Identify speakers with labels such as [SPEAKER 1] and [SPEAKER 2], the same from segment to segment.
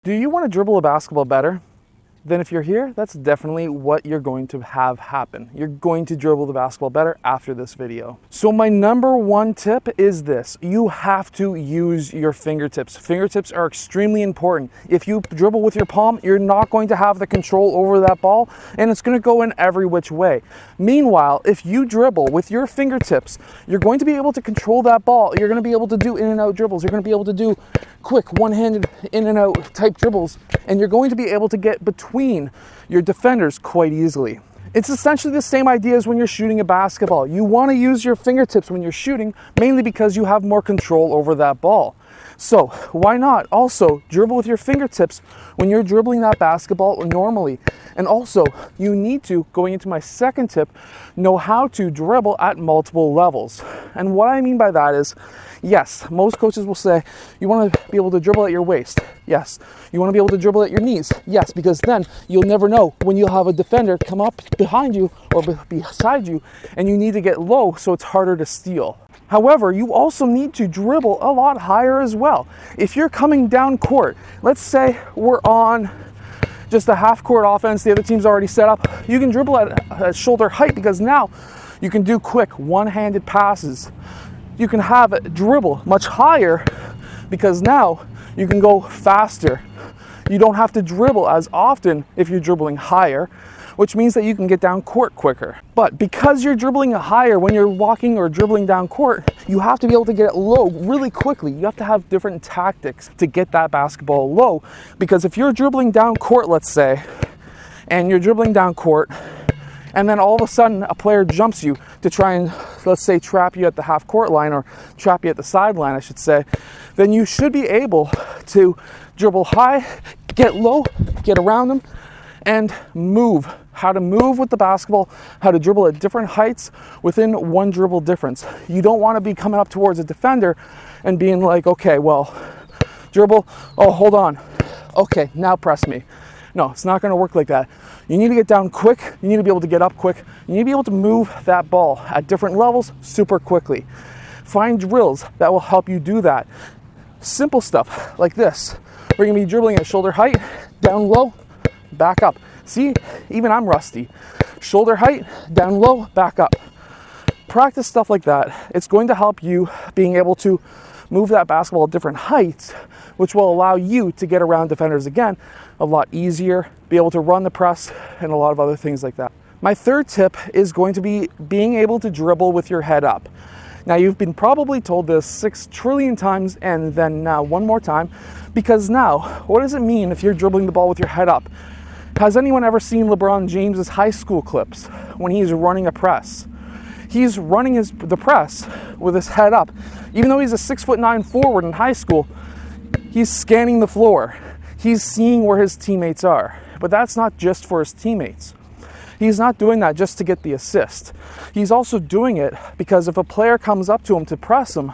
[SPEAKER 1] Do you want to dribble a basketball better? Then if you're here, that's definitely what you're going to have happen. You're going to dribble the basketball better after this video. So my number one tip is this: you have to use your fingertips. Fingertips are extremely important. If you dribble with your palm, you're not going to have the control over that ball, and it's going to go in every which way. Meanwhile, if you dribble with your fingertips, you're going to be able to control that ball. You're going to be able to do in and out dribbles. You're going to be able to do quick one-handed in and out type dribbles, and you're going to be able to get between your defenders quite easily. It's essentially the same idea as when you're shooting a basketball. You want to use your fingertips when you're shooting, mainly because you have more control over that ball. So why not also dribble with your fingertips when you're dribbling that basketball normally? And also, you need to, going into my second tip, know how to dribble at multiple levels. And what I mean by that is, yes, most coaches will say you want to be able to dribble at your waist. Yes. You want to be able to dribble at your knees. Yes, because then you'll never know when you'll have a defender come up behind you or beside you, and you need to get low so it's harder to steal. However, you also need to dribble a lot higher as well. If you're coming down court, let's say we're on just a half court offense, the other team's already set up, you can dribble at shoulder height, because now you can do quick one-handed passes. You can have it dribble much higher because now you can go faster. You don't have to dribble as often if you're dribbling higher, which means that you can get down court quicker. But because you're dribbling higher when you're walking or dribbling down court, you have to be able to get it low really quickly. You have to have different tactics to get that basketball low, because if you're dribbling down court, let's say, and you're dribbling down court, and then all of a sudden a player jumps you to try and, let's say, trap you at the half court line, or trap you at the sideline, I should say, then you should be able to dribble high, get low, get around them, and move. How to move with the basketball, how to dribble at different heights within one dribble difference. You don't want to be coming up towards a defender and being like, okay, well, dribble, oh, hold on. Okay, now press me. No, it's not going to work like that. You need to get down quick. You need to be able to get up quick. You need to be able to move that ball at different levels super quickly. Find drills that will help you do that. Simple stuff like this. We're going to be dribbling at shoulder height, down low, back up. See, even I'm rusty. Shoulder height, down low, back up. Practice stuff like that. It's going to help you being able to move that basketball at different heights, which will allow you to get around defenders again a lot easier, be able to run the press, and a lot of other things like that. My third tip is going to be being able to dribble with your head up. Now, you've been probably told this 6 trillion times, and then now one more time, because now, what does it mean if you're dribbling the ball with your head up? Has anyone ever seen LeBron James's high school clips when he's running a press? He's running the press with his head up. Even though he's a 6'9" forward in high school, he's scanning the floor. He's seeing where his teammates are. But that's not just for his teammates. He's not doing that just to get the assist. He's also doing it because if a player comes up to him to press him,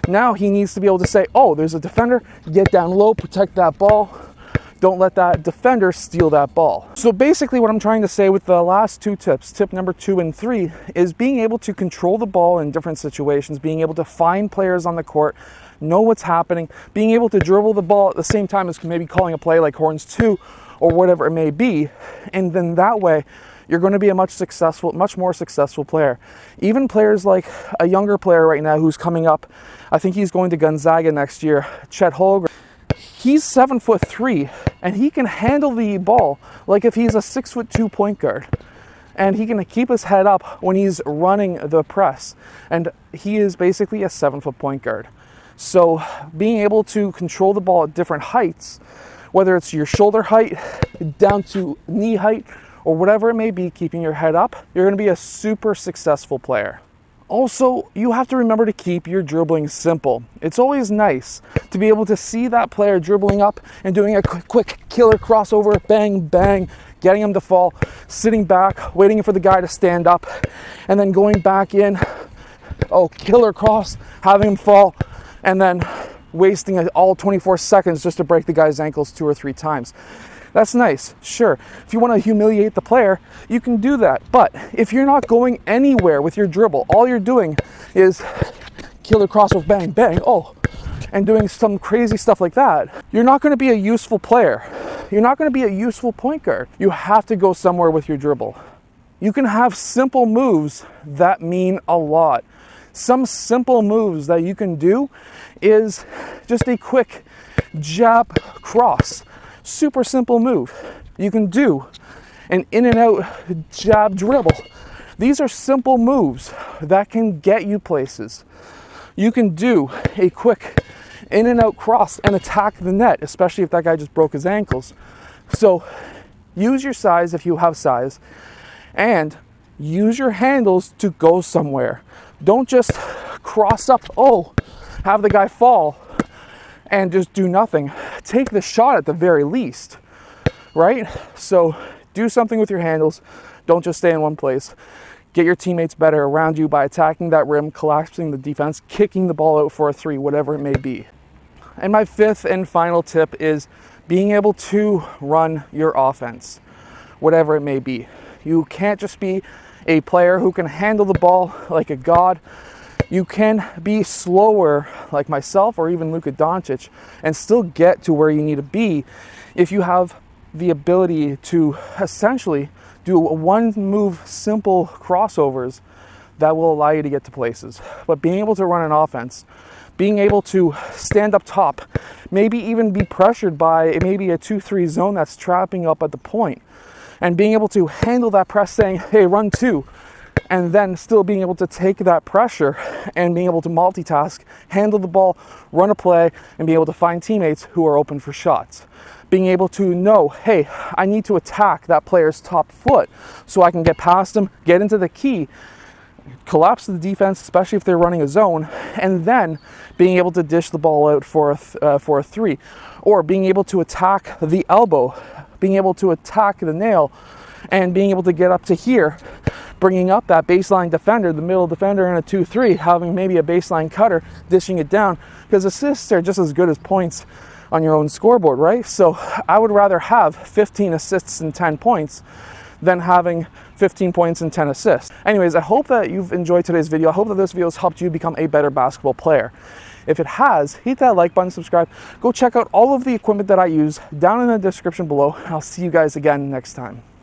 [SPEAKER 1] now he needs to be able to say, oh, there's a defender, get down low, protect that ball. Don't let that defender steal that ball. So basically what I'm trying to say with the last 2 tips, tip number 2 and 3, is being able to control the ball in different situations, being able to find players on the court, know what's happening, being able to dribble the ball at the same time as maybe calling a play like horns 2 or whatever it may be. And then that way, you're going to be a much more successful player. Even players like a younger player right now who's coming up, I think he's going to Gonzaga next year, Chet Holmgren. He's 7'3", and he can handle the ball like if he's a 6'2" point guard. And he can keep his head up when he's running the press. And he is basically a 7-foot point guard. So being able to control the ball at different heights, whether it's your shoulder height, down to knee height, or whatever it may be, keeping your head up, you're going to be a super successful player. Also, you have to remember to keep your dribbling simple. It's always nice to be able to see that player dribbling up and doing a quick killer crossover, bang, bang, getting him to fall, sitting back, waiting for the guy to stand up, and then going back in, oh, killer cross, having him fall, and then wasting all 24 seconds just to break the guy's ankles 2 or 3 times. That's nice, sure. If you want to humiliate the player, you can do that. But if you're not going anywhere with your dribble, all you're doing is killer crossover, bang, bang, oh, and doing some crazy stuff like that, you're not going to be a useful player. You're not going to be a useful point guard. You have to go somewhere with your dribble. You can have simple moves that mean a lot. Some simple moves that you can do is just a quick jab cross. Super simple move. You can do an in and out jab dribble. These are simple moves that can get you places. You can do a quick in and out cross and attack the net, especially if that guy just broke his ankles. So use your size if you have size, and use your handles to go somewhere. Don't just cross up, have the guy fall and just do nothing. Take the shot at the very least, right? So do something with your handles. Don't just stay in one place. Get your teammates better around you by attacking that rim, collapsing the defense, kicking the ball out for a three, whatever it may be. And my fifth and final tip is being able to run your offense, whatever it may be. You can't just be a player who can handle the ball like a god. You can be slower like myself or even Luka Doncic and still get to where you need to be if you have the ability to essentially do one move simple crossovers that will allow you to get to places. But being able to run an offense, being able to stand up top, maybe even be pressured by maybe a 2-3 zone that's trapping up at the point, and being able to handle that press saying, hey, run two, and then still being able to take that pressure and being able to multitask, handle the ball, run a play, and be able to find teammates who are open for shots. Being able to know, hey, I need to attack that player's top foot so I can get past him, get into the key, collapse the defense, especially if they're running a zone, and then being able to dish the ball out for a three, or being able to attack the elbow, being able to attack the nail, and being able to get up to here, bringing up that baseline defender, the middle defender in a 2-3, having maybe a baseline cutter, dishing it down, because assists are just as good as points on your own scoreboard, right? So I would rather have 15 assists and 10 points than having 15 points and 10 assists. Anyways, I hope that you've enjoyed today's video. I hope that this video has helped you become a better basketball player. If it has, hit that like button, subscribe. Go check out all of the equipment that I use down in the description below. I'll see you guys again next time.